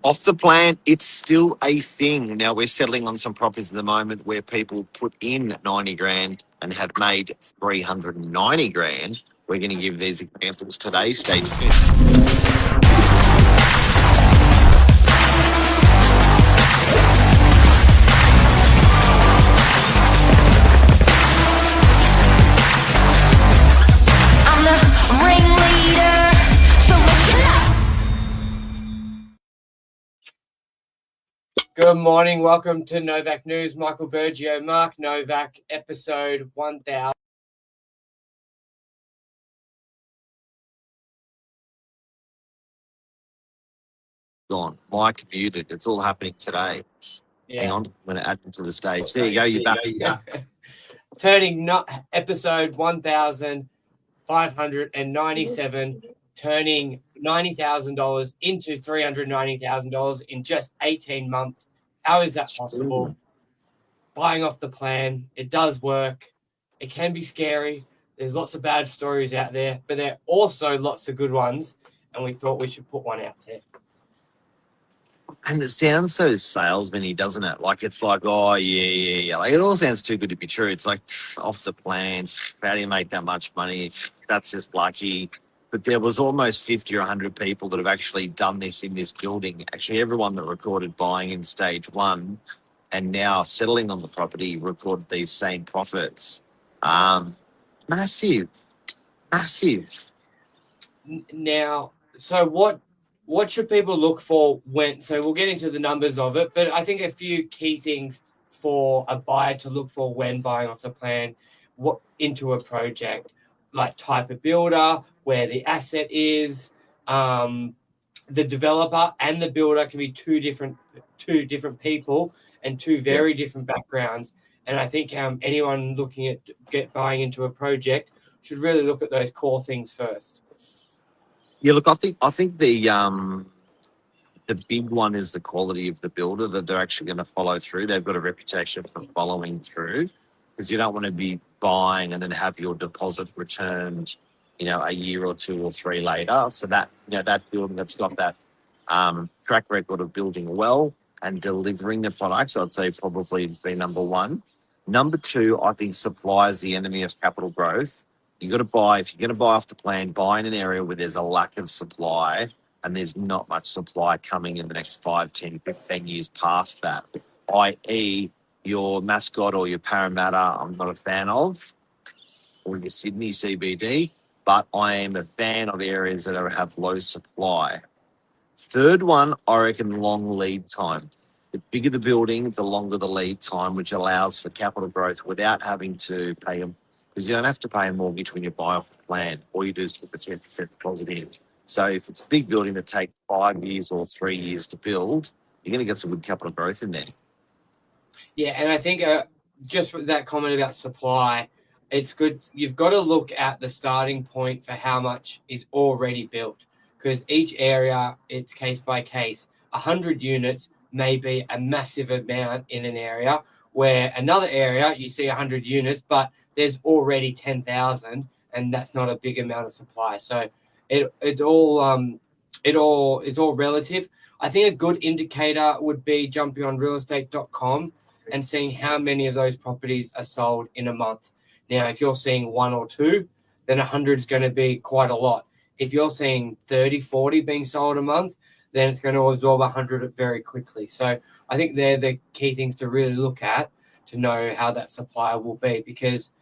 Off the plan, it's still a thing. Now we're settling on some properties at the moment where people put in 90 grand and have made 390 grand. We're going to give these examples today. Stay tuned. I'm the ringleader, so listen up. Good morning. Welcome to Novak News. Michael Bergio, Mark Novak, episode 1000. Gone. Mic muted. It's all happening today. Yeah. Hang on. I'm going to add them to the stage. There you go. You're back. Turning episode 1597, turning $90,000 into $390,000 in just 18 months. How is that possible? Buying off the plan. It does work. It can be scary. There's lots of bad stories out there, but there are also lots of good ones, and we thought we should put one out there. And it sounds so salesman-y, doesn't it? Like, it's like, oh, yeah. Like, it all sounds too good to be true. It's like, off the plan. How do you make that much money? That's just lucky. But there was almost 50 or 100 people that have actually done this in this building. Actually, everyone that recorded buying in stage one and now settling on the property recorded these same profits. Massive. Now, so what should people look for when? So we'll get into the numbers of it, but I think a few key things for a buyer to look for when buying off the plan, what into a project, like type of builder, where the asset is, the developer and the builder can be two different people and two very different backgrounds. And I think anyone looking at buying into a project should really look at those core things first. Yeah, look, I think the big one is the quality of the builder, that they're actually going to follow through. They've got a reputation for following through, because you don't want to be buying and then have your deposit returned, a year or two or three later. So that building that's got that track record of building well and delivering the product, I'd say probably be number one. Number two, I think supply is the enemy of capital growth. If you're going to buy off the plan, buy in an area where there's a lack of supply and there's not much supply coming in the next 5, 10, 15 years past that, i.e. your Mascot or your Parramatta, I'm not a fan of, or your Sydney CBD, but I am a fan of areas that have low supply. Third one, I reckon long lead time. The bigger the building, the longer the lead time, which allows for capital growth without having to pay them, because you don't have to pay a mortgage when you buy off the plan. All you do is put the 10% deposit in. So if it's a big building that takes 5 years or 3 years to build, you're going to get some good capital growth in there. Yeah, and I think just with that comment about supply, it's good. You've got to look at the starting point for how much is already built, because each area, it's case by case. 100 units may be a massive amount in an area, where another area you see 100 units, but there's already 10,000, and that's not a big amount of supply. So it's all relative. I think a good indicator would be jumping on realestate.com and seeing how many of those properties are sold in a month. Now, if you're seeing 1 or 2, then 100 is going to be quite a lot. If you're seeing 30, 40 being sold a month, then it's going to absorb 100 very quickly. So I think they're the key things to really look at to know how that supply will be, because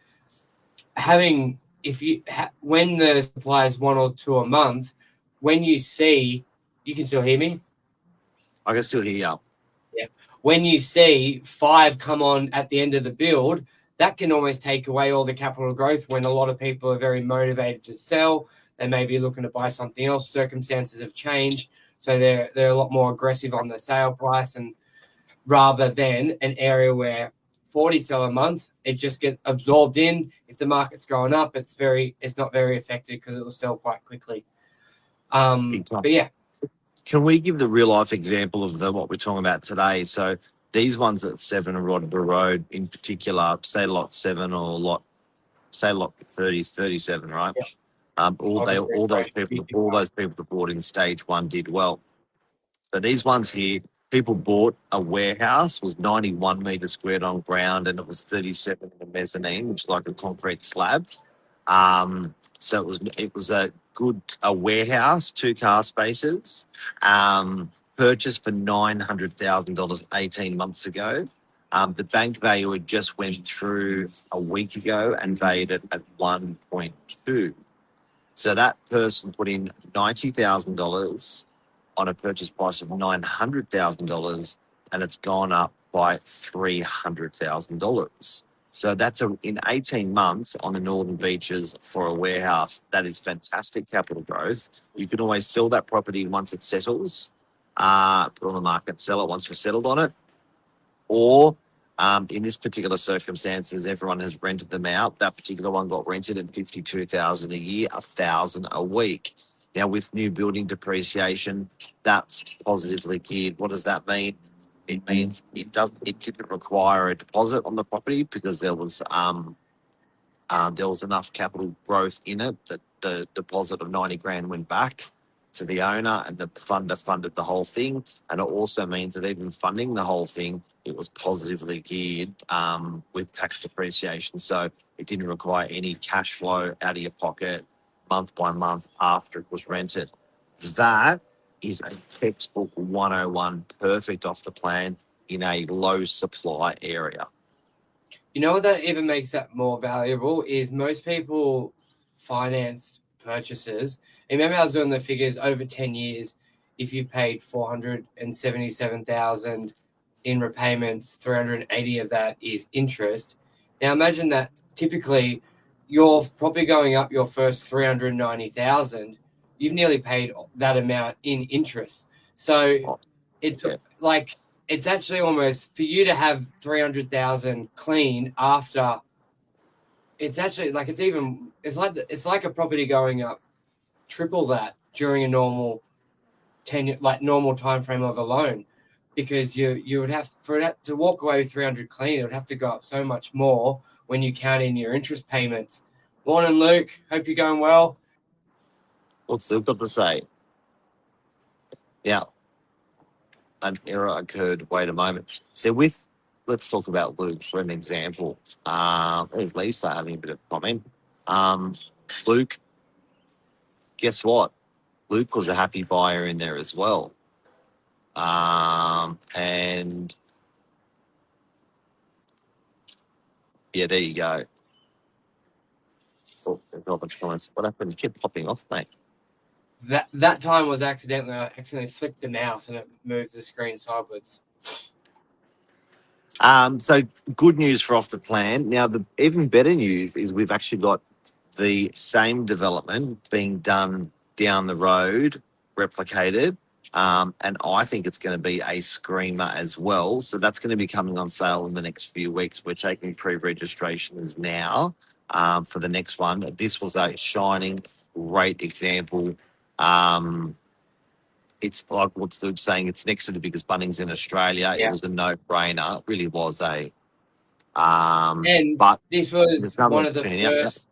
when the supply is 1 or 2 a month, when you see, you can still hear me? I can still hear you. Yeah. When you see 5 come on at the end of the build, that can almost take away all the capital growth when a lot of people are very motivated to sell. They may be looking to buy something else. Circumstances have changed, so they're a lot more aggressive on the sale price, and rather than an area where 40 sell a month, it just gets absorbed in. If the market's going up, it's not very affected because it will sell quite quickly. But yeah. Can we give the real life example of what we're talking about today? So these ones at 7 Rodber Road in particular, say lot 7 or lot 30 is 37, right? Yeah. All those people that bought in stage one did well. So these ones here, people bought a warehouse, was 91 meters squared on ground, and it was 37 in the mezzanine, which is like a concrete slab. So it was a warehouse, 2 car spaces, purchased for $900,000 18 months ago. The bank value had just went through a week ago and valued it at 1.2. So that person put in $90,000 on a purchase price of $900,000, and it's gone up by $300,000. So that's in 18 months on the Northern Beaches for a warehouse. That is fantastic capital growth. You can always sell that property once it settles, put it on the market, sell it once you're settled on it, or in this particular circumstances, everyone has rented them out. That particular one got rented at $52,000 a year, $1,000 a week. Now, with new building depreciation, that's positively geared. What does that mean? It means it didn't require a deposit on the property because there was enough capital growth in it that the deposit of 90 grand went back to the owner, and the funder funded the whole thing. And it also means that even funding the whole thing, it was positively geared with tax depreciation. So it didn't require any cash flow out of your pocket month by month after it was rented. That is a textbook 101, perfect off the plan in a low supply area. You know what that even makes that more valuable is most people finance purchases. Remember, I was doing the figures over 10 years. If you've paid $477,000 in repayments, 380 of that is interest. Now imagine that typically you're probably going up your first 390,000. You've nearly paid that amount in interest. So it's like it's actually almost for you to have 300,000 clean after. It's actually like it's like a property going up triple that during a normal normal time frame of a loan, because you would have to walk away with 300 clean. It would have to go up so much more when you count in your interest payments. Morning, Luke. Hope you're going well. What's Luke got to say? Yeah. An error occurred. Wait a moment. So let's talk about Luke for an example. There's Lisa having a bit of comment. Luke, guess what? Luke was a happy buyer in there as well. And yeah, there you go. Oh, there's a bunch of comments. What happened? You kept popping off, mate. That time was I accidentally flicked the mouse and it moved the screen sideways. So good news for off the plan. Now, the even better news is we've actually got the same development being done down the road, replicated. And I think it's going to be a screamer as well. So that's going to be coming on sale in the next few weeks. We're taking pre-registrations now for the next one. This was a shining, great example. It's like what Luke's saying, it's next to the biggest Bunnings in Australia. Yeah. It was a no-brainer. It really was a... but this was one of the first...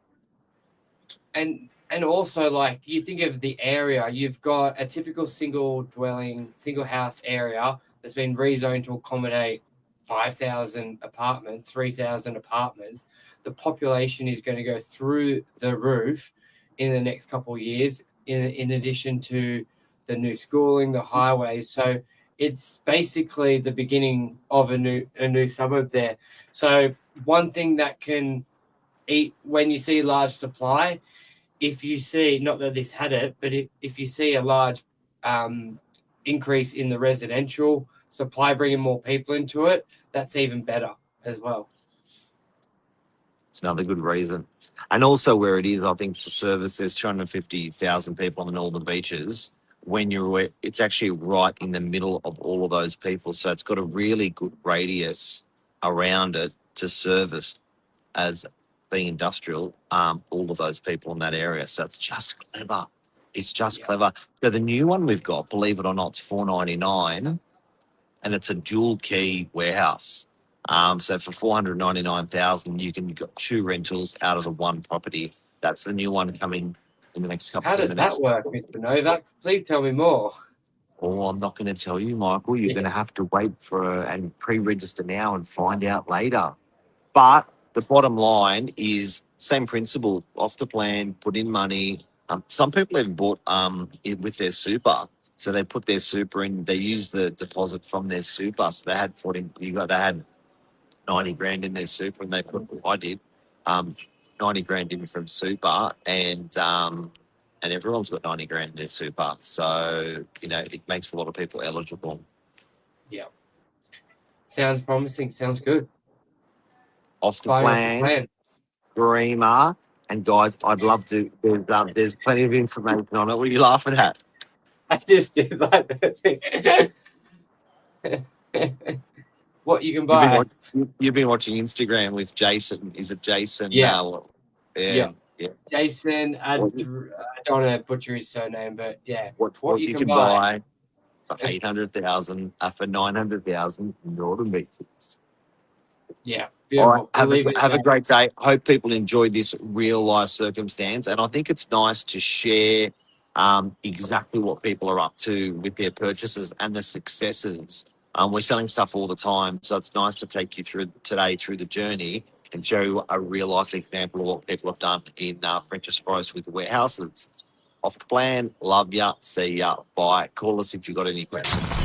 And also, like, you think of the area, you've got a typical single house area that's been rezoned to accommodate 5,000 apartments, 3,000 apartments. The population is going to go through the roof in the next couple of years, in addition to the new schooling, the highways. So it's basically the beginning of a new suburb there. So one thing that can eat when you see large supply, if you see, not that this had it, but if you see a large increase in the residential supply, bringing more people into it, that's even better as well. It's another good reason. And also where it is, I think to service, there's 250,000 people on the Northern Beaches. It's actually right in the middle of all of those people. So it's got a really good radius around it to service as being industrial, all of those people in that area. So it's just clever. It's just clever. So the new one we've got, believe it or not, it's $499, and it's a dual key warehouse. So for $499,000, you can get 2 rentals out of the one property. That's the new one coming in the next couple of minutes. How does that work, Mr. Novak? Please tell me more. Oh, I'm not going to tell you, Michael. You're going to have to wait for and pre-register now and find out later. But the bottom line is same principle. Off the plan, put in money. Some people have bought it with their super. So they put their super in. They use the deposit from their super. So they had 14. They had 90 grand in their super, and they put. I did 90 grand in from super, and everyone's got 90 grand in their super. So it makes a lot of people eligible. Yeah. Sounds promising. Sounds good. Off the Flying off the plan. plan. Dreamer. And guys, I'd love to. There's plenty of information on it. What are you laughing at? I just did like the thing. What you can buy. You've been watching Instagram with Jason. Is it Jason? Yeah. Yeah. Jason, I don't want to butcher his surname, but yeah. What you can buy for 800,000, for 900,000 Northern Beaches. Yeah. Beautiful. All right, have a great day. Hope people enjoy this real life circumstance. And I think it's nice to share exactly what people are up to with their purchases and the successes. We're selling stuff all the time. So it's nice to take you through the journey and show you a real life example of what people have done in French's Forest with warehouses. Off the plan. Love ya. See ya. Bye. Call us if you've got any questions.